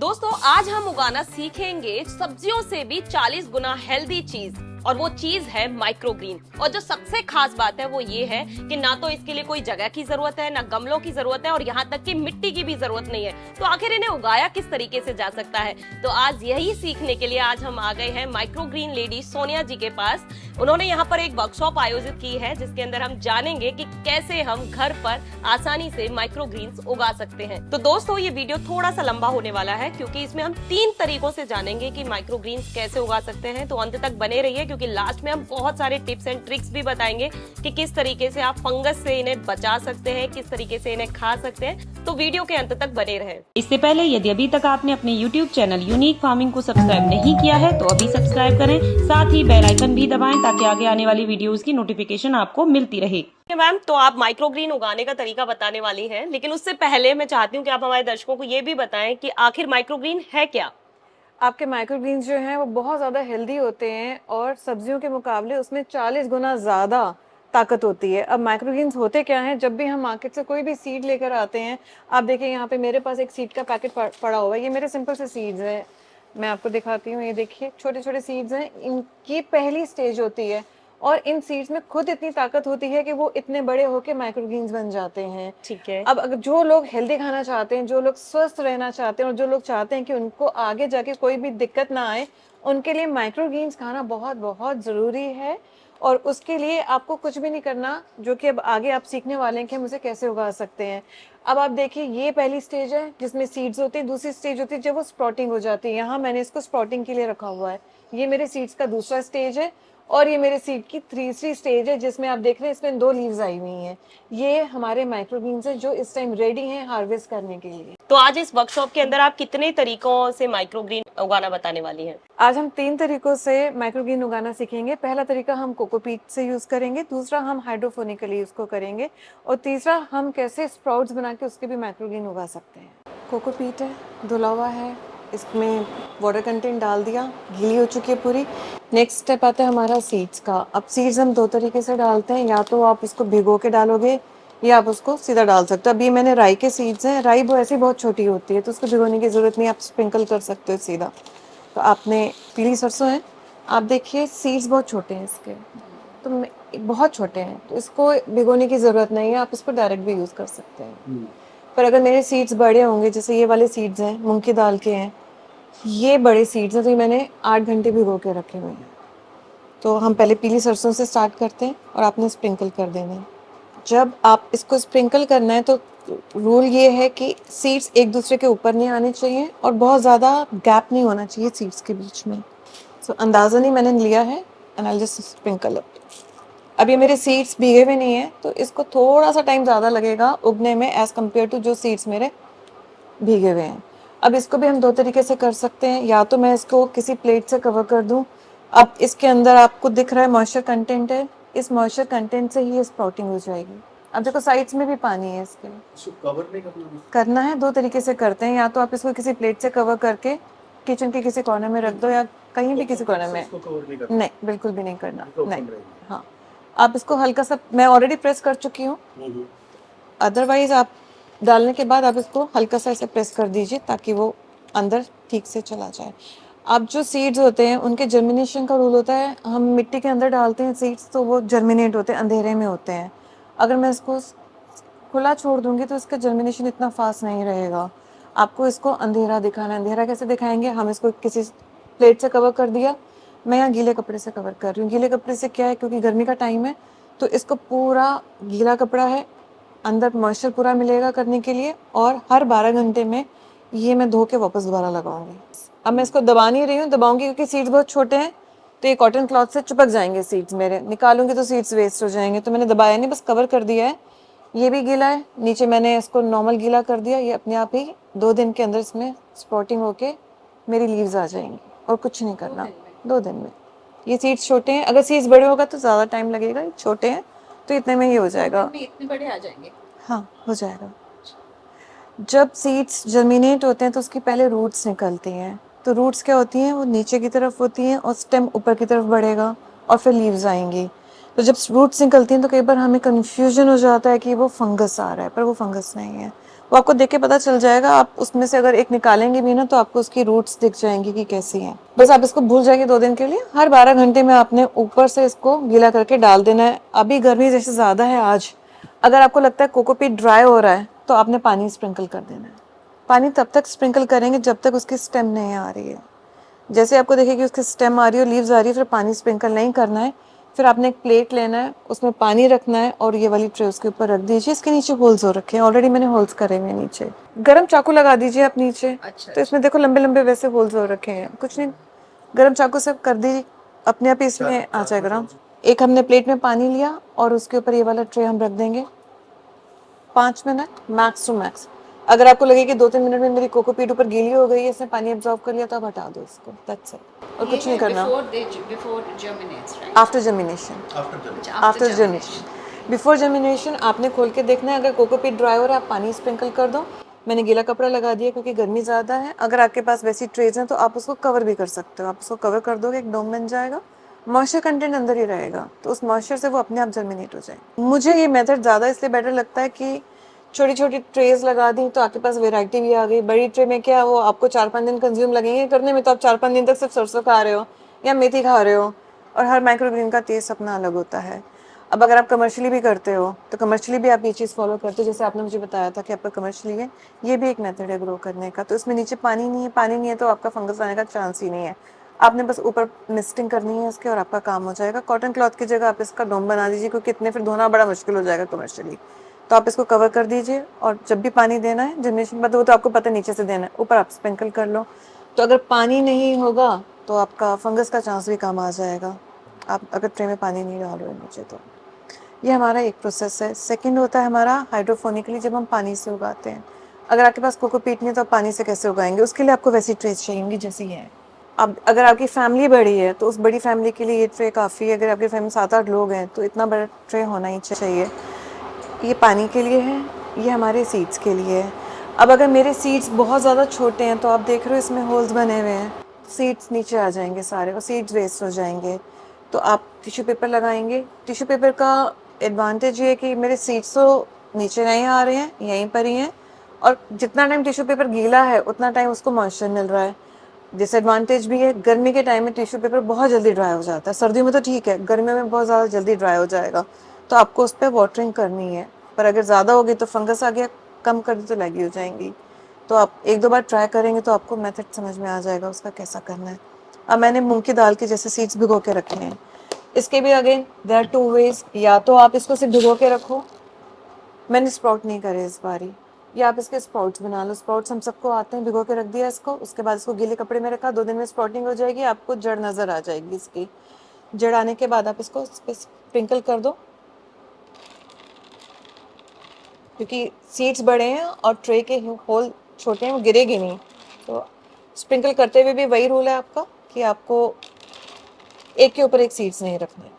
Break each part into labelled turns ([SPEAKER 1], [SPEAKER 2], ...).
[SPEAKER 1] दोस्तों आज हम उगाना सीखेंगे सब्जियों से भी 40 गुना हेल्दी चीज, और वो चीज है माइक्रोग्रीन। और जो सबसे खास बात है वो ये है कि ना तो इसके लिए कोई जगह की जरूरत है, ना गमलों की जरूरत है, और यहाँ तक कि मिट्टी की भी जरूरत नहीं है। तो आखिर इन्हें उगाया किस तरीके से जा सकता है, तो आज यही सीखने के लिए आज हम आ गए हैं माइक्रोग्रीन लेडी सोनिया जी के पास। उन्होंने यहाँ पर एक वर्कशॉप आयोजित की है जिसके अंदर हम जानेंगे कि कैसे हम घर पर आसानी से माइक्रोग्रीन्स उगा सकते हैं। तो दोस्तों ये वीडियो थोड़ा सा लंबा होने वाला है क्योंकि इसमें हम 3 तरीकों से जानेंगे कि माइक्रोग्रीन्स कैसे उगा सकते हैं। तो अंत तक बने रहिए क्योंकि लास्ट में हम बहुत सारे टिप्स एंड ट्रिक्स भी बताएंगे कि किस तरीके से आप फंगस से इन्हें बचा सकते हैं, किस तरीके से इन्हें खा सकते हैं। तो वीडियो के अंत तक बने रहें।
[SPEAKER 2] इससे पहले यदि अभी तक आपने अपने YouTube चैनल यूनिक फार्मिंग को सब्सक्राइब नहीं किया है तो अभी सब्सक्राइब करें, साथ ही बेल आइकन भी दबाएं ताकि आगे आने वाली वीडियोस की नोटिफिकेशन आपको मिलती रहे।
[SPEAKER 1] मैम, तो आप माइक्रोग्रीन उगाने का तरीका बताने वाली हैं, लेकिन उससे पहले मैं चाहती हूँ कि आप हमारे दर्शकों को ये भी बताएं कि आखिर माइक्रोग्रीन है क्या।
[SPEAKER 3] आपके माइक्रोग्रीन्स जो हैं वो बहुत ज़्यादा हेल्दी होते हैं और सब्जियों के मुकाबले उसमें 40 गुना ज़्यादा ताकत होती है। अब माइक्रोग्रीन्स होते क्या हैं, जब भी हम मार्केट से कोई भी सीड लेकर आते हैं, आप देखिए यहाँ पे मेरे पास एक सीड का पैकेट पड़ा हुआ है। ये मेरे सिंपल से सीड्स हैं, मैं आपको दिखाती हूँ। ये देखिए छोटे छोटे सीड्स हैं, इनकी पहली स्टेज होती है और इन सीड्स में खुद इतनी ताकत होती है कि वो इतने बड़े होके माइक्रोग्रीन्स बन जाते हैं।
[SPEAKER 1] ठीक है।
[SPEAKER 3] अब अगर जो लोग हेल्दी खाना चाहते हैं, जो लोग स्वस्थ रहना चाहते हैं और जो लोग चाहते हैं कि उनको आगे जाके कोई भी दिक्कत ना आए, उनके लिए माइक्रोग्रीन्स खाना बहुत बहुत ज़रूरी है। और उसके लिए आपको कुछ भी नहीं करना, जो कि अब आगे आप सीखने वाले हैं कि हम उसे कैसे उगा सकते हैं। अब आप देखिए ये पहली स्टेज है जिसमें सीड्स होते हैं। दूसरी स्टेज होती है जब वो स्प्राउटिंग हो जाती है। यहाँ मैंने इसको स्प्राउटिंग के लिए रखा हुआ है। ये मेरे सीड्स का दूसरा स्टेज है और ये मेरे सीड की तीसरी स्टेज है जिसमें आप देख रहे हैं इसमें 2 लीव्स आई हुई हैं। ये हमारे माइक्रोग्रीन्स हैं जो इस टाइम रेडी हैं हार्वेस्ट करने के लिए।
[SPEAKER 1] तो आज इस वर्कशॉप के अंदर आप कितने तरीकों से माइक्रोग्रीन उगाना बताने वाली हैं?
[SPEAKER 3] आज हम 3 तरीकों से माइक्रोग्रीन उगाना सीखेंगे। पहला तरीका हम कोकोपीट से यूज़ करेंगे, दूसरा हम हाइड्रोफोनिकली उसको करेंगे और तीसरा हम कैसे स्प्राउट्स बना के उसके भी माइक्रोग्रीन उगा सकते हैं। कोकोपीट है, धुला हुआ है, इसमें वाटर कंटेंट डाल दिया, गीली हो चुकी है पूरी। नेक्स्ट स्टेप आता है हमारा सीड्स का। अब सीड्स हम 2 तरीके से डालते हैं, या तो आप उसको भिगो के डालोगे या आप उसको सीधा डाल सकते हो। अब ये मैंने राई के सीड्स हैं, राई वो ऐसी बहुत छोटी होती है तो उसको भिगोने की ज़रूरत नहीं, आप स्प्रिंकल कर सकते हो सीधा। तो आपने पीली सरसों है, आप देखिए सीड्स बहुत छोटे हैं इसके, तो बहुत छोटे हैं तो इसको भिगोने की ज़रूरत नहीं है, आप इसको डायरेक्ट भी यूज़ कर सकते हैं। पर अगर मेरे सीड्स बड़े होंगे, जैसे ये वाले सीड्स हैं मूंग की दाल के हैं, ये बड़े सीड्स हैं तो ये मैंने 8 घंटे भिगो के रखे हुए हैं। तो हम पहले पीली सरसों से स्टार्ट करते हैं और आपने स्प्रिंकल कर देना है। जब आप इसको स्प्रिंकल करना है तो रूल ये है कि सीड्स एक दूसरे के ऊपर नहीं आने चाहिए और बहुत ज़्यादा गैप नहीं होना चाहिए सीड्स के बीच में। सो अंदाज़न ही मैंने लिया है and I just sprinkle up. अब ये मेरे सीड्स भीगे हुए नहीं है तो इसको थोड़ा सा टाइम ज़्यादा लगेगा उगने में एज़ कम्पेयर टू जो सीड्स मेरे भीगे हुए हैं। अब इसको भी हम 2 तरीके से कर सकते हैं, या तो मैं इसको किसी प्लेट से कवर कर दूं। अब इसके अंदर आपको दिख रहा है मॉइस्चर कंटेंट है, इस मॉइस्चर कंटेंट से ही ये स्प्राउटिंग हो जाएगी। अब देखो साइड्स में भी पानी है, इसके
[SPEAKER 4] कवर नहीं
[SPEAKER 3] करना है 2 तरीके से करते हैं, या तो आप इसको किसी प्लेट से कवर करके किचन के किसी कॉर्नर में रख दो या कहीं भी किसी कॉर्नर में। नहीं, बिल्कुल भी नहीं करना, नहीं। हाँ, आप इसको हल्का सा, मैं ऑलरेडी प्रेस कर चुकी हूँ, अदरवाइज आप डालने के बाद आप इसको हल्का सा ऐसे प्रेस कर दीजिए ताकि वो अंदर ठीक से चला जाए। अब जो सीड्स होते हैं उनके जर्मिनेशन का रूल होता है, हम मिट्टी के अंदर डालते हैं सीड्स तो वो जर्मिनेट होते हैं, अंधेरे में होते हैं। अगर मैं इसको खुला छोड़ दूंगी तो इसका जर्मिनेशन इतना फास्ट नहीं रहेगा। आपको इसको अंधेरा दिखाना है। अंधेरा कैसे दिखाएंगे, हम इसको किसी प्लेट से कवर कर दिया, मैं यहाँ गीले कपड़े से कवर कर रही हूँ। गीले कपड़े से क्या है, क्योंकि गर्मी का टाइम है तो इसको पूरा गीला कपड़ा है, अंदर मॉइस्चर पूरा मिलेगा करने के लिए, और हर 12 घंटे में ये मैं धो के वापस दोबारा लगाऊंगी। अब मैं इसको दबा नहीं रही हूँ, दबाऊंगी क्योंकि सीड्स बहुत छोटे हैं तो ये कॉटन क्लॉथ से चिपक जाएंगे सीड्स मेरे, निकालूंगी तो सीड्स वेस्ट हो जाएंगे। तो मैंने दबाया नहीं, बस कवर कर दिया है। ये भी गीला है, नीचे मैंने इसको नॉर्मल गीला कर दिया। ये अपने आप ही 2 दिन के अंदर इसमें स्प्राउटिंग होके मेरी लीव्स आ जाएंगी और कुछ नहीं करना, 2 दिन में। ये सीड्स छोटे हैं, अगर सीड्स बड़े होगा तो ज़्यादा टाइम लगेगा, छोटे हैं तो इतने में ही हो जाएगा।
[SPEAKER 5] इतने बड़े आ जाएंगे?
[SPEAKER 3] हाँ, हो जाएगा। जब सीड्स जर्मिनेट होते हैं तो उसकी पहले रूट्स निकलती हैं। तो रूट्स क्या होती हैं, वो नीचे की तरफ होती हैं और स्टेम ऊपर की तरफ बढ़ेगा और फिर लीव्स आएंगी। तो जब रूट्स निकलती हैं तो कई बार हमें कन्फ्यूजन हो जाता है कि वो फंगस आ रहा है, पर वो फंगस नहीं है, वो आपको देख के पता चल जाएगा। आप उसमें से अगर एक निकालेंगे भी ना तो आपको उसकी रूट्स दिख जाएंगी कि कैसी हैं। बस आप इसको भूल जाएंगे 2 दिन के लिए। हर 12 घंटे में आपने ऊपर से इसको गीला करके डाल देना है। अभी गर्मी जैसे ज़्यादा है आज, अगर आपको लगता है कोकोपीट ड्राई हो रहा है तो आपने पानी स्प्रिंकल कर देना है। पानी तब तक स्प्रिंकल करेंगे जब तक उसकी स्टेम नहीं आ रही है। जैसे आपको देखें कि उसकी स्टेम आ रही है, लीव्स आ रही है, फिर पानी स्प्रिंकल नहीं करना है। फिर आपने एक प्लेट लेना है, उसमें पानी रखना है और ये वाली ट्रे उसके ऊपर रख दीजिए। इसके नीचे होल्स हो रखे हैं, ऑलरेडी मैंने होल्स करे हुए हैं नीचे। गरम चाकू लगा दीजिए आप नीचे। तो इसमें देखो लंबे लंबे वैसे होल्स हो रखे हैं। कुछ नहीं, गरम चाकू से कर दीजिए, अपने आप ही इसमें आ जाएगा गरम। एक हमने प्लेट में पानी लिया और उसके ऊपर ये वाला ट्रे हम रख देंगे। 5 मिनट मैक्स टू मैक्स। अगर आपको लगे कि 2-3 मिनट में मेरी कोकोपीट ऊपर गीली हो गई है, इसने पानी एब्जॉर्ब कर लिया, तो आप हटा दो इसको। That's it. और कुछ नहीं करना।
[SPEAKER 4] Before germinates, right?
[SPEAKER 3] After germination,
[SPEAKER 4] अच्छा,
[SPEAKER 3] आफ्टर जर्मिनेशन, बिफोर जर्मिनेशन आपने खोल के देखना है। अगर कोकोपीट ड्राई हो रहा है आप पानी स्प्रिंकल कर दो। मैंने गीला कपड़ा लगा दिया क्योंकि गर्मी ज़्यादा है। अगर आपके पास वैसी ट्रेज हैं तो आप उसको कवर भी कर सकते हो। आप उसको कवर कर दोगे, एक डोम बन जाएगा, मॉइस्चर कंटेंट अंदर ही रहेगा, तो उस मॉइस्चर से वो अपने आप जर्मिनेट हो जाएगा। मुझे ये मेथड ज़्यादा इसलिए बेटर लगता है कि छोटी छोटी ट्रेज लगा दी तो आपके पास वेराइटी भी आ गई। बड़ी ट्रे में क्या, वो आपको 4-5 दिन कंज्यूम लगेंगे करने में, तो आप 4-5 दिन तक सिर्फ सरसों खा रहे हो या मेथी खा रहे हो। और हर माइक्रोग्रीन का टेस्ट अपना अलग होता है। अब अगर आप कमर्शियली भी करते हो तो कमर्शियली भी आप ये चीज़ फॉलो करते हो, जैसे आपने मुझे बताया था कि आपका कमर्शियली है, ये भी एक मेथड है ग्रो करने का। तो इसमें नीचे पानी नहीं है, पानी नहीं है तो आपका फंगस आने का चांस ही नहीं है। आपने बस ऊपर मिस्टिंग करनी है इसके और आपका काम हो जाएगा। कॉटन क्लॉथ की जगह आप इसका डोम बना दीजिए, क्योंकि इतने फिर धोना बड़ा मुश्किल हो जाएगा कमर्शियली। तो आप इसको कवर कर दीजिए और जब भी पानी देना है, जनरेशन के बाद, वो तो आपको पता है नीचे से देना है, ऊपर आप स्प्रिंकल कर लो। तो अगर पानी नहीं होगा तो आपका फंगस का चांस भी कम आ जाएगा, आप अगर ट्रे में पानी नहीं डाल रहे नीचे तो। ये हमारा एक प्रोसेस है। सेकंड होता है हमारा हाइड्रोफोनिकली, जब हम पानी से उगाते हैं। अगर आपके पास कोकोपीट नहीं है तो आप पानी से कैसे उगाएंगे? उसके लिए आपको वैसी ट्रेस चाहिए जैसी है। अब अगर आपकी फैमिली बड़ी है तो उस बड़ी फैमिली के लिए ये ट्रे काफ़ी है। अगर आपकी फैमिली 7-8 लोग हैं तो इतना बड़ा ट्रे होना ही चाहिए। ये पानी के लिए है, ये हमारे सीड्स के लिए है। अब अगर मेरे सीड्स बहुत ज़्यादा छोटे हैं तो आप देख रहे हो इसमें होल्स बने हुए हैं, सीड्स नीचे आ जाएंगे सारे और सीड्स वेस्ट हो जाएंगे। तो आप टिश्यू पेपर लगाएंगे। टिश्यू पेपर का एडवांटेज ये है कि मेरे सीड्स तो नीचे नहीं आ रहे हैं, यहीं पर ही हैं, और जितना टाइम टिश्यू पेपर गीला है उतना टाइम उसको मॉइस्चर मिल रहा है। डिसएडवांटेज भी है, गर्मी के टाइम में टिश्यू पेपर बहुत जल्दी ड्राई हो जाता है। सर्दियों में तो ठीक है, गर्मियों में बहुत ज़्यादा जल्दी ड्राई हो जाएगा। तो आपको उस पर वाटरिंग करनी है, पर अगर ज़्यादा होगी तो फंगस आ गया, कम कर दी तो लगी हो जाएंगी। तो आप 1-2 बार ट्राई करेंगे तो आपको मेथड समझ में आ जाएगा उसका कैसा करना है। अब मैंने मूंग की दाल के जैसे सीड्स भिगो के रखे हैं। इसके भी अगेन देयर आर 2 वेज। या तो आप इसको सिर्फ भिगो के रखो, मैंने स्प्राउट नहीं करे इस बारी, या आप इसके स्प्राउट्स बना लो। स्प्राउट्स हम सबको आते हैं, भिगो के रख दिया इसको, उसके बाद इसको गीले कपड़े में रखा, 2 दिन में स्प्राउटिंग हो जाएगी, आपको जड़ नज़र आ जाएगी। इसकी जड़ आने के बाद आप इसको स्प्रिंकल कर दो, क्योंकि सीड्स बड़े हैं और ट्रे के होल छोटे हैं, वो गिरेगी नहीं। तो स्प्रिंकल करते हुए भी वही रूल है आपका कि आपको एक के ऊपर एक सीड्स नहीं रखने।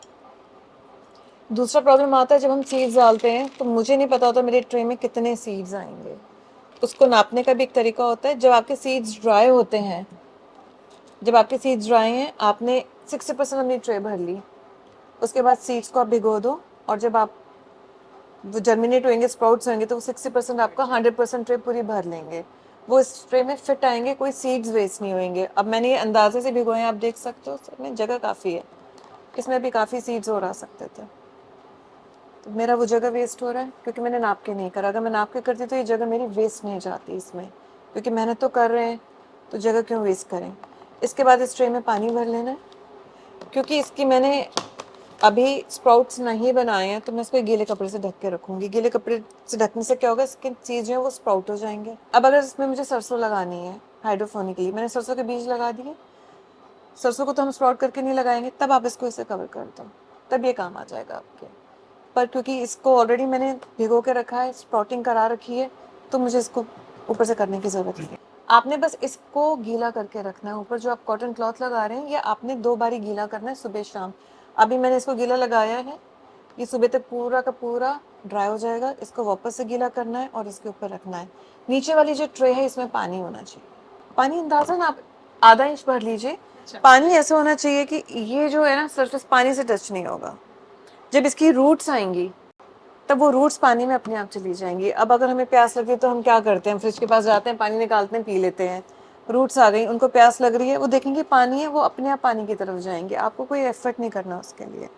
[SPEAKER 3] दूसरा प्रॉब्लम आता है जब हम सीड्स डालते हैं तो मुझे नहीं पता होता मेरे ट्रे में कितने सीड्स आएंगे। उसको नापने का भी एक तरीका होता है। जब आपके सीड्स ड्राई होते हैं, जब आपके सीड्स ड्राई हैं, आपने 60% अपनी ट्रे भर ली, उसके बाद सीड्स को आप भिगो दो, और जब आप वो जर्मिनेट होंगे, स्प्राउट्स होंगे, तो वो 60% आपका 100% ट्रे पूरी भर लेंगे। वो इस ट्रे में फिट आएंगे, कोई सीड्स वेस्ट नहीं होंगे। अब मैंने ये अंदाजे से भिगोए हैं, आप देख सकते हो इसमें जगह काफ़ी है, इसमें भी काफ़ी सीड्स और आ सकते थे। तो मेरा वो जगह वेस्ट हो रहा है क्योंकि मैंने नाप के नहीं करा। अगर मैं नाप के करती तो ये जगह मेरी वेस्ट नहीं जाती इसमें, क्योंकि मेहनत तो कर रहे हैं तो जगह क्यों वेस्ट करें। इसके बाद इस ट्रे में पानी भर लेना है, क्योंकि इसकी मैंने अभी स्प्राउट्स नहीं बनाए हैं तो मैं इसको गीले कपड़े से ढक के रखूँगी। गीले कपड़े से ढकने से क्या होगा, इसकी चीज़ें वो स्प्राउट हो जाएंगे। अब अगर इसमें मुझे सरसों लगानी है हाइड्रोफोनिकली, मैंने सरसों के बीज लगा दिए। सरसों को तो हम स्प्राउट करके नहीं लगाएंगे, तब आप इसको इसे कवर कर दो, तब ये काम आ जाएगा आपके। पर क्योंकि इसको ऑलरेडी मैंने भिगो के रखा है, स्प्राउटिंग करा रखी है, तो मुझे इसको ऊपर से करने की ज़रूरत नहीं है। आपने बस इसको गीला करके रखना है। ऊपर जो आप कॉटन क्लॉथ लगा रहे हैं, ये आपने 2 बारी गीला करना है, सुबह शाम। अभी मैंने इसको गीला लगाया है, ये सुबह तक पूरा का पूरा ड्राई हो जाएगा। इसको वापस से गीला करना है और इसके ऊपर रखना है। नीचे वाली जो ट्रे है इसमें पानी होना चाहिए। पानी अंदाज़न आप आधा इंच भर लीजिए। पानी ऐसा होना चाहिए कि ये जो है ना सरफेस पानी से टच नहीं होगा। जब इसकी रूट्स आएंगी तब वो रूट्स पानी में अपने आप चली जाएंगी। अब अगर हमें प्यास लगी तो हम क्या करते हैं, फ्रिज के पास जाते हैं, पानी निकालते हैं, पी लेते हैं। रूट्स आ गई, उनको प्यास लग रही है, वो देखेंगे पानी है, वो अपने आप पानी की तरफ जाएंगे, आपको कोई एफर्ट नहीं करना उसके लिए।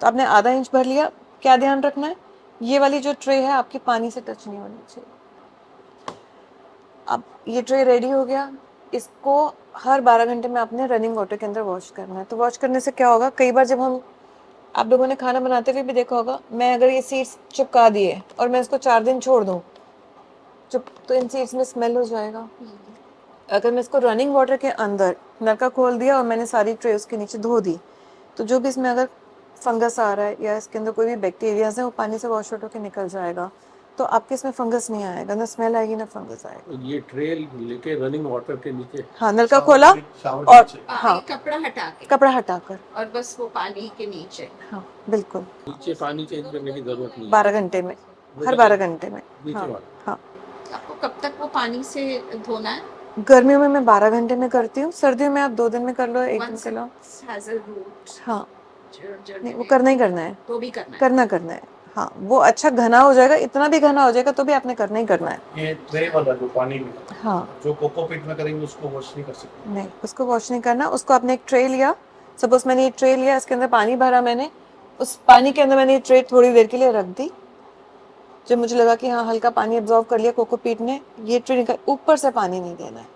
[SPEAKER 3] तो आपने आधा इंच भर लिया, क्या ध्यान रखना है, ये वाली जो ट्रे है आपकी पानी से टच नहीं होनी चाहिए। अब ये ट्रे रेडी हो गया, इसको हर 12 घंटे में आपने रनिंग वाटर के अंदर वॉश करना है। तो वॉश करने से क्या होगा, कई बार जब आप लोगों ने खाना बनाते हुए भी देखा होगा, मैं अगर ये सीड्स चिपका दिए और मैं इसको 4 दिन छोड़ दूँ तो इन सीड्स में स्मेल हो जाएगा। अगर मैं इसको रनिंग वाटर के अंदर नल का खोल दिया और मैंने सारी ट्रे उसके नीचे धो दी, तो जो भी इसमें अगर फंगस आ रहा है या इसके अंदर कोई भी बैक्टीरियाज है वो पानी से वॉश आउट होकर निकल जाएगा। तो आपके इसमें फंगस नहीं आएगा, ना स्मेल आएगी ना फंगस आएगा।
[SPEAKER 5] ये ट्रे लेके रनिंग वाटर के नीचे
[SPEAKER 3] हाँ, नल का खोला और हाँ,
[SPEAKER 4] ये कपड़ा हटा के
[SPEAKER 3] कपड़ा हटाकर,
[SPEAKER 4] और बस वो पानी के नीचे।
[SPEAKER 3] हाँ बिल्कुल,
[SPEAKER 5] नीचे पानी चेंज करने की जरूरत नहीं है।
[SPEAKER 3] 12 घंटे में, हर 12 घंटे में।
[SPEAKER 5] नीचे
[SPEAKER 3] हाँ
[SPEAKER 5] वाला।
[SPEAKER 3] हाँ,
[SPEAKER 4] आपको कब तक वो पानी से धोना है?
[SPEAKER 3] गर्मियों में मैं 12 घंटे में करती हूँ, सर्दियों में आप 2 दिन में कर लो, 1 दिन
[SPEAKER 4] Once
[SPEAKER 3] कर लो।
[SPEAKER 4] it has a root,
[SPEAKER 3] हाँ,
[SPEAKER 4] जड़
[SPEAKER 3] नहीं वो करना ही करना है,
[SPEAKER 4] तो भी करना है।
[SPEAKER 3] करना है। हाँ, वो अच्छा घना हो जाएगा, इतना भी घना हो जाएगा तो भी आपने करना ही करना है।
[SPEAKER 6] ये ट्रे वाला जो पानी में,
[SPEAKER 3] हाँ,
[SPEAKER 6] जो कोकोपीट में करेंगे उसको वॉश नहीं कर सकते।
[SPEAKER 3] नहीं उसको वॉश नहीं करना, उसको आपने एक ट्रे लिया, सपोज मैंने ये ट्रे लिया, इसके अंदर पानी भरा मैंने, उस पानी के अंदर मैंने ये ट्रे थोड़ी देर के लिए रख दी। जब मुझे लगा कि हाँ हल्का पानी एब्जॉर्व कर लिया कोकोपीट ने, ये ट्रे निकाल, ऊपर से पानी नहीं देना है।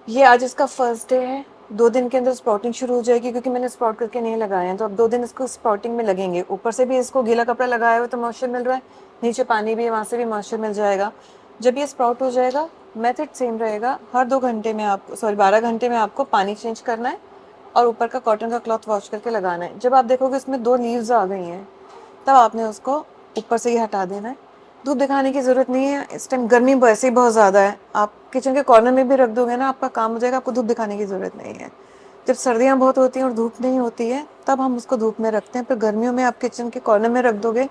[SPEAKER 3] ये आज इसका फर्स्ट डे है, 2 दिन के अंदर स्प्रॉटिंग शुरू हो जाएगी, क्योंकि मैंने स्प्रॉट करके नहीं लगाए हैं, तो अब 2 दिन इसको स्प्रॉटिंग में लगेंगे। ऊपर से भी इसको गीला कपड़ा लगाया हुआ तो मॉइस्चर मिल रहा है, नीचे पानी भी है, वहाँ से भी मॉइस्चर मिल जाएगा। जब ये स्प्राउट हो जाएगा, मेथड सेम रहेगा, हर 2 घंटे में आपको 12 घंटे में आपको पानी चेंज करना है और ऊपर का कॉटन का क्लॉथ वॉश करके लगाना है। जब आप देखोगे इसमें 2 लीव्स आ गई हैं, तब आपने उसको ऊपर से ही हटा देना है। धूप दिखाने की ज़रूरत नहीं है, इस टाइम गर्मी वैसे ही बहुत ज़्यादा है, आप किचन के कॉर्नर में भी रख दोगे ना, आपका काम हो जाएगा, आपको धूप दिखाने की ज़रूरत नहीं है। जब सर्दियाँ बहुत होती हैं और धूप नहीं होती है, तब हम उसको धूप में रखते हैं, पर गर्मियों में आप किचन के कॉर्नर में रख दोगे,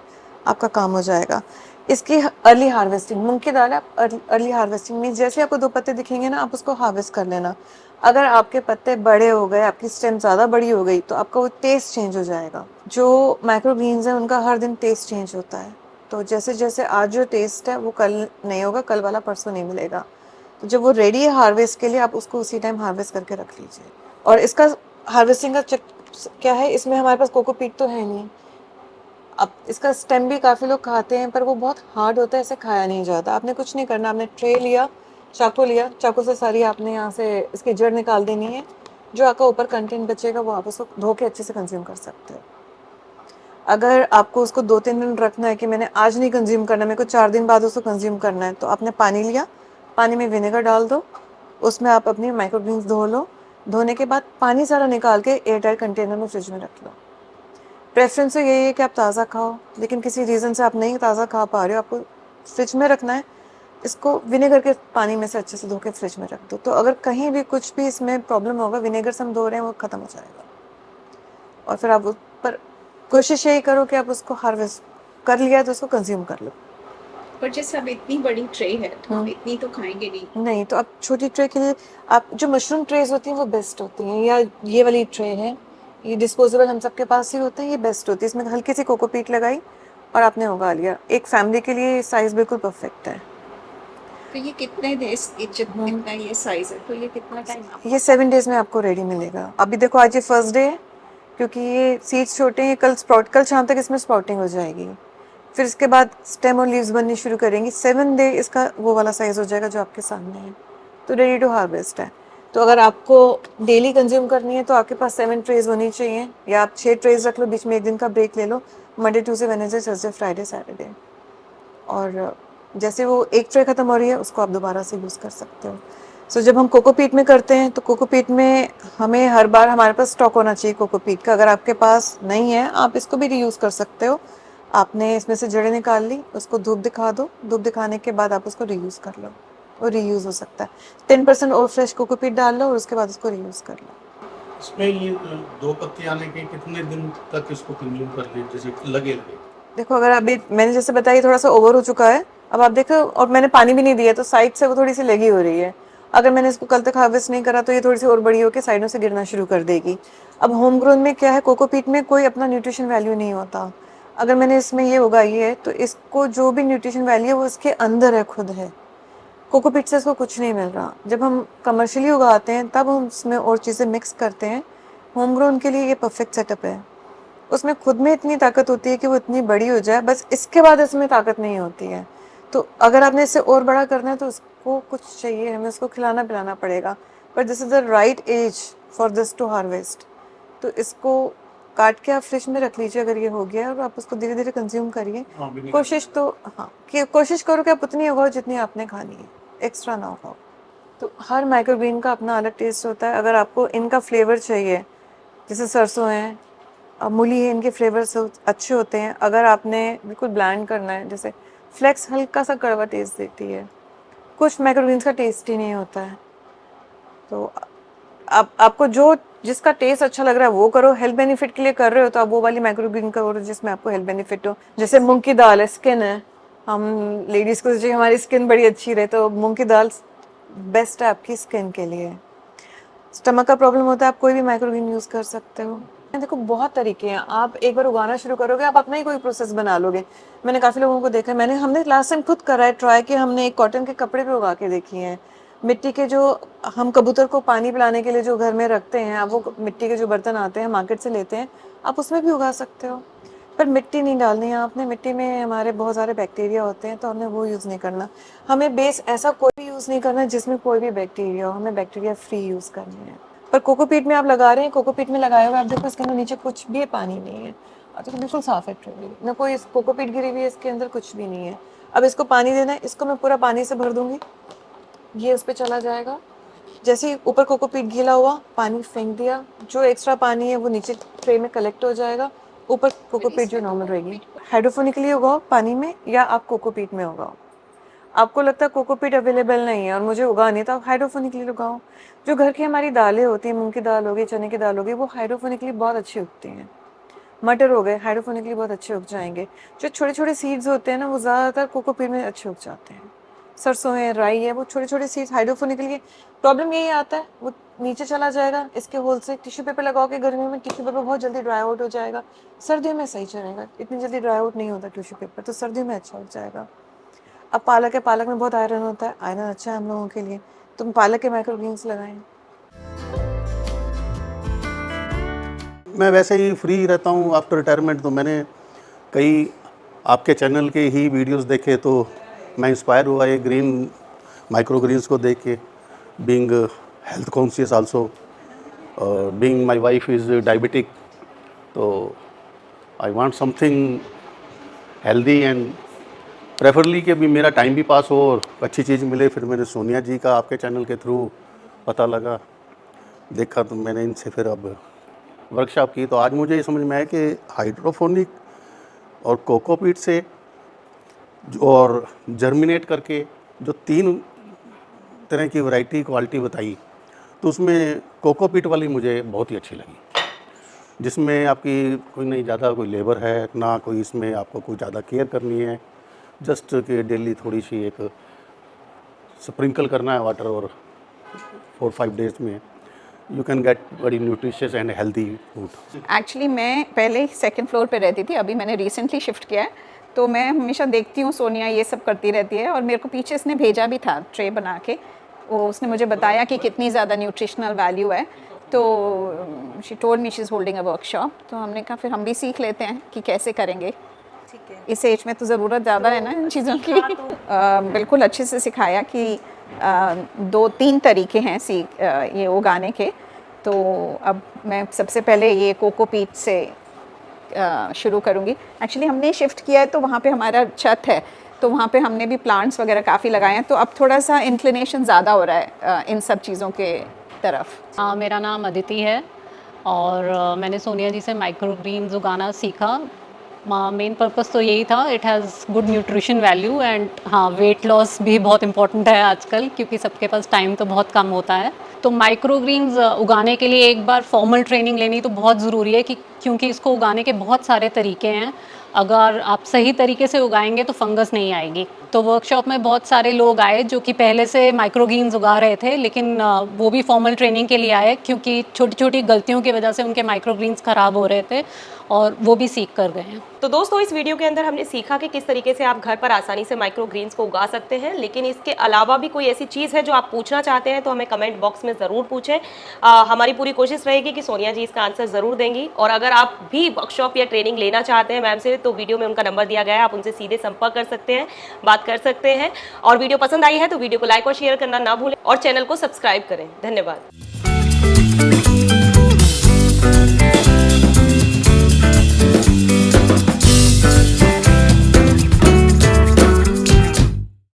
[SPEAKER 3] आपका काम हो जाएगा। इसकी अर्ली हार्वेस्टिंग, मूंग की दाल आप अर्ली हार्वेस्टिंग मीन्स जैसे आपको 2 पत्ते दिखेंगे ना, आप उसको हार्वेस्ट कर लेना। अगर आपके पत्ते बड़े हो गए, आपकी स्टेम ज़्यादा बड़ी हो गई, तो आपका वो टेस्ट चेंज हो जाएगा। जो माइक्रोग्रीन्स हैं उनका हर दिन टेस्ट चेंज होता है, तो जैसे जैसे आज जो टेस्ट है वो कल नहीं होगा, कल वाला परसों नहीं मिलेगा। तो जब वो रेडी है हार्वेस्ट के लिए, आप उसको उसी टाइम हार्वेस्ट करके रख लीजिए। और इसका हार्वेस्टिंग का क्या है, इसमें हमारे पास कोकोपीट तो है नहीं। अब इसका स्टेम भी काफ़ी लोग खाते हैं, पर वो बहुत हार्ड होता है, ऐसे खाया नहीं जाता। आपने कुछ नहीं करना, आपने ट्रे लिया, चाकू लिया, चाकू से सारी आपने यहाँ से इसकी जड़ निकाल देनी है। जो आपका ऊपर कंटेंट बचेगा वो आप उसको धो के अच्छे से कंज्यूम कर सकते हो। अगर आपको उसको 2-3 दिन रखना है कि मैंने आज नहीं कंज्यूम करना, मेरे को 4 दिन बाद उसको कंज्यूम करना है, तो आपने पानी लिया, पानी में विनेगर डाल दो, उसमें आप अपनी माइक्रोग्रीन्स धो लो। धोने के बाद पानी सारा निकाल के एयरटाइट कंटेनर में फ्रिज में रख लो। प्रेफरेंस तो यही है कि आप ताज़ा खाओ, लेकिन किसी रीज़न से आप नहीं ताज़ा खा पा रहे हो, आपको फ्रिज में रखना है, इसको विनेगर के पानी में से अच्छे से धो के फ्रिज में रख दो। तो अगर कहीं भी कुछ भी इसमें प्रॉब्लम होगा, विनेगर से हम धो रहे हैं, वो ख़त्म हो जाएगा। और फिर आप उस पर कोशिश यही करो कि आप उसको हार्वेस्ट कर लिया है तो उसको कंज्यूम कर लो।
[SPEAKER 4] पर जैसे अब इतनी बड़ी ट्रे है तो हम इतनी तो खाएंगे नहीं।
[SPEAKER 3] नहीं, तो आप छोटी ट्रे के लिए आप जो मशरूम ट्रेज होती हैं वो बेस्ट होती हैं, या ये वाली ट्रे है, ये डिस्पोजेबल हम सबके पास ही होते हैं, ये बेस्ट होती है। इसमें हल्की सी कोकोपीट लगाई और आपने उगा लिया। एक फैमिली के लिए साइज़ बिल्कुल परफेक्ट है।
[SPEAKER 4] तो ये कितने डेज कितना ये साइज है, तो ये कितना टाइम
[SPEAKER 3] ये 7 डेज में आपको रेडी मिलेगा। अभी देखो आज ये फर्स्ट डे है, क्योंकि ये सीड्स छोटे हैं, कल शाम तक इसमें स्प्राउटिंग हो जाएगी, फिर इसके बाद स्टेम और लीव्स बननी शुरू करेंगी। 7 डे इसका वो वाला साइज़ हो जाएगा जो आपके सामने है, तो रेडी टू हार्वेस्ट है। तो अगर आपको डेली कंज्यूम करनी है तो आपके पास 7 ट्रेज होनी चाहिए, या आप 6 ट्रेज रख लो, बीच में 1 दिन का ब्रेक ले लो, Monday Tuesday Wednesday Thursday Friday Saturday. और जैसे वो एक ट्रे ख़त्म हो रही है, उसको आप दोबारा से यूज़ कर सकते हो। सो जब हम कोकोपीट में करते हैं तो कोकोपीट में हमें हर बार हमारे पास स्टॉक होना चाहिए कोकोपीट का। अगर आपके पास नहीं है, आप इसको भी रीयूज़ कर सकते हो। आपने इसमें से जड़ें निकाल ली, उसको धूप दिखा दो, धूप दिखाने के बाद आप उसको रीयूज़ कर लो, वो रीयूज़ हो सकता है। 10% और फ्रेश कोकोपीट डाल लो और उसके बाद उसको रीयूज़ कर लो।
[SPEAKER 6] इसमें ये 2 पत्ती आने के कितने दिन तक इसको कंज्यूम कर ले, जैसे लगे
[SPEAKER 3] देखो, अगर अभी मैंने जैसे बताया थोड़ा सा ओवर हो चुका है, अब आप देखो, और मैंने पानी भी नहीं दिया तो साइड से वो थोड़ी सी लगी हो रही है। अगर मैंने इसको कल तक हार्वेस्ट नहीं करा तो ये थोड़ी सी और बड़ी होकर साइडों से गिरना शुरू कर देगी। अब होम ग्रोन में क्या है, कोकोपीट में कोई अपना न्यूट्रिशन वैल्यू नहीं होता। अगर मैंने इसमें ये उगाई है तो इसको जो भी न्यूट्रिशन वैल्यू है वो इसके अंदर है, खुद है। कोकोपीट से इसको कुछ नहीं मिल रहा। जब हम कमर्शियली उगाते हैं तब हम उसमें और चीज़ें मिक्स करते हैं। होम ग्रोन के लिए ये परफेक्ट सेटअप है। उसमें खुद में इतनी ताकत होती है कि वो इतनी बड़ी हो जाए, बस इसके बाद इसमें ताकत नहीं होती है। तो अगर आपने इसे और बड़ा करना है तो उसको कुछ चाहिए, हमें उसको खिलाना पिलाना पड़ेगा। But this is the right age for this to harvest. तो इसको काट के आप फ्रिज में रख लीजिए अगर ये हो गया, और आप उसको धीरे धीरे कंज्यूम करिए। कोशिश तो हाँ कि कोशिश करो कि आप उतनी उगाओ जितनी आपने खानी है, एक्स्ट्रा ना उगाओ। तो हर माइक्रोग्रीन का अपना अलग टेस्ट होता है। अगर आपको इनका फ्लेवर चाहिए, जैसे सरसों है, मूली है, इनके फ्लेवर्स अच्छे होते हैं। अगर आपने बिल्कुल ब्लेंड करना है, जैसे फ्लेक्स हल्का सा कड़वा टेस्ट देती है, कुछ माइक्रोग्रीन्स का टेस्ट ही नहीं होता है। तो आपको जो जिसका टेस्ट अच्छा लग रहा है वो करो। हेल्थ बेनिफिट के लिए कर रहे हो तो आप वो वाली माइक्रोग्रीन करो जिसमें आपको हेल्थ बेनिफिट हो। जैसे मूंग की दाल है, स्किन है, हम लेडीज़ को चाहिए हमारी स्किन बड़ी अच्छी रहे, तो मूंग की दाल बेस्ट है आपकी स्किन के लिए। स्टमक का प्रॉब्लम होता है, आप कोई भी माइक्रोग्रीन यूज़ कर सकते हो। देखो बहुत तरीके हैं, आप एक बार उगाना शुरू करोगे आप अपना ही कोई प्रोसेस बना लोगे। मैंने काफ़ी लोगों को देखा है, हमने लास्ट टाइम खुद करा है ट्राई, कि हमने एक कॉटन के कपड़े पे उगा के देखी हैं। मिट्टी के जो हम कबूतर को पानी पिलाने के लिए जो घर में रखते हैं, आप वो मिट्टी के जो बर्तन आते हैं मार्केट से लेते हैं, आप उसमें भी उगा सकते हो। पर मिट्टी नहीं डालनी है आपने, मिट्टी में हमारे बहुत सारे बैक्टीरिया होते हैं, तो हमने वो यूज़ नहीं करना। हमें बेस ऐसा कोई भी यूज़ नहीं करना जिसमें कोई भी बैक्टीरिया हो, हमें बैक्टीरिया फ्री यूज़ करनी है। पर कोकोपीट में आप लगा रहे हैं, कोकोपीट में लगाए हुए आप देखो इसके अंदर नीचे कुछ भी पानी नहीं है, और तो बिल्कुल साफ है ट्रे, ना कोई कोकोपीट गिरी हुई है, इसके अंदर कुछ भी नहीं है। अब इसको पानी देना है, इसको मैं पूरा पानी से भर दूंगी, ये उस पर चला जाएगा। जैसे ही ऊपर कोकोपीट गीला हुआ, पानी फेंक दिया, जो एक्स्ट्रा पानी है वो नीचे ट्रे में कलेक्ट हो जाएगा, ऊपर कोकोपीट जो नॉर्मल रहेगी। हाइड्रोफोनिकली उगाओ पानी में, या आप कोकोपीट में उगाओ। आपको लगता है कोकोपीट अवेलेबल नहीं है और मुझे उगानी, तो आप हाइड्रोफोनिकली उगाओ। जो घर की हमारी दालें होती हैं, मूंग की दाल हो गई, चने की दाल हो गई, वो हाइड्रोफोनिकली बहुत अच्छी उगती हैं। मटर हो गए, हाइड्रोफोनिकली बहुत अच्छे उग जाएंगे। जो छोटे छोटे सीड्स होते हैं ना, वो ज़्यादातर कोकोपीट में अच्छे उग जाते हैं। सरसों है, राई है, वो छोटे छोटे सीड्स हाइड्रोफोनिकली। प्रॉब्लम यही आता है, वो नीचे चला जाएगा इसके होल से। टिश्यू पेपर लगाओ के गर्मी में टिश्यू पेपर बहुत जल्दी ड्राई आउट हो जाएगा, सर्दियों में सही चलेगा, इतनी जल्दी ड्राई आउट नहीं होता टिश्यू पेपर, तो सर्दियों में अच्छा हो जाएगा। अब पालक है, पालक में बहुत आयरन होता है, आयरन अच्छा है हम लोगों के लिए, तो पालक के माइक्रोग्रीन्स लगाएं।
[SPEAKER 6] मैं वैसे ही फ्री रहता हूँ आफ्टर रिटायरमेंट, तो मैंने कई आपके चैनल के ही वीडियोस देखे, तो मैं इंस्पायर हुआ ये ग्रीन माइक्रोग्रीन्स को देख के। Being health conscious also, being my wife is diabetic, तो I want something healthy and preferably कि भी मेरा टाइम भी पास हो और अच्छी चीज़ मिले। फिर मैंने सोनिया जी का आपके चैनल के थ्रू पता लगा, देखा, तो मैंने इनसे फिर अब वर्कशॉप की। तो आज मुझे ये समझ में आया कि हाइड्रोफोनिक और कोकोपीट से और जर्मिनेट करके जो 3 तरह की वैरायटी क्वालिटी बताई, तो उसमें कोकोपीट वाली मुझे बहुत ही अच्छी लगी, जिसमें आपकी कोई नहीं ज़्यादा कोई लेबर है ना, कोई इसमें आपको कोई ज़्यादा केयर करनी है, जस्ट कि डेली थोड़ी सी एक स्प्रिंकल करना है वाटर, और 4-5 डेज में you can get very nutritious and healthy food.
[SPEAKER 4] Actually मैं पहले 2nd फ्लोर पे रहती थी, अभी मैंने रिसेंटली शिफ्ट किया है, तो मैं हमेशा देखती हूँ सोनिया ये सब करती रहती है, और मेरे को पीछे इसने भेजा भी था ट्रे बना के, वो उसने मुझे बताया कि कितनी ज़्यादा न्यूट्रिशनल वैल्यू है। तो she told me she is holding a workshop, तो हमने कहा फिर हम भी सीख लेते हैं कि कैसे करेंगे। इस एज में तो ज़रूरत ज़्यादा है ना इन चीज़ों की। बिल्कुल अच्छे से सिखाया कि 2-3 तरीके हैं ये उगाने के। तो अब मैं सबसे पहले ये कोकोपीट से शुरू करूँगी। एक्चुअली हमने शिफ्ट किया है, तो वहाँ पे हमारा छत है, तो वहाँ पे हमने भी प्लांट्स वगैरह काफ़ी लगाए हैं, तो अब थोड़ा सा इंक्लिनेशन ज़्यादा हो रहा है इन सब चीज़ों के तरफ।
[SPEAKER 7] मेरा नाम अदिति है और मैंने सोनिया जी से माइक्रोग्रीन्स उगाना सीखा। मेन पर्पस तो यही था, it has good nutrition value and हाँ, वेट लॉस भी बहुत इंपॉर्टेंट है आजकल, क्योंकि सबके पास टाइम तो बहुत कम होता है। तो माइक्रोग्रीन्स उगाने के लिए एक बार फॉर्मल ट्रेनिंग लेनी तो बहुत ज़रूरी है, क्योंकि इसको उगाने के बहुत सारे तरीके हैं। अगर आप सही तरीके से उगाएंगे तो फंगस नहीं आएगी। तो वर्कशॉप में बहुत सारे लोग आए जो कि पहले से माइक्रोग्रीन्स उगा रहे थे, लेकिन वो भी फॉर्मल ट्रेनिंग के लिए आए, क्योंकि छोटी छोटी गलतियों की वजह से उनके माइक्रोग्रीन्स ख़राब हो रहे थे और वो भी सीख कर गए हैं।
[SPEAKER 1] तो दोस्तों इस वीडियो के अंदर हमने सीखा कि किस तरीके से आप घर पर आसानी से माइक्रो ग्रीन्स को उगा सकते हैं, लेकिन इसके अलावा भी कोई ऐसी चीज़ है जो आप पूछना चाहते हैं तो हमें कमेंट बॉक्स में ज़रूर पूछें। हमारी पूरी कोशिश रहेगी कि सोनिया जी इसका आंसर ज़रूर देंगी। और अगर आप भी वर्कशॉप या ट्रेनिंग लेना चाहते हैं मैम से, तो वीडियो में उनका नंबर दिया गया है, आप उनसे सीधे संपर्क कर सकते हैं, बात कर सकते हैं। और वीडियो पसंद आई है तो वीडियो को लाइक और शेयर करना ना भूलें और चैनल को सब्सक्राइब करें। धन्यवाद।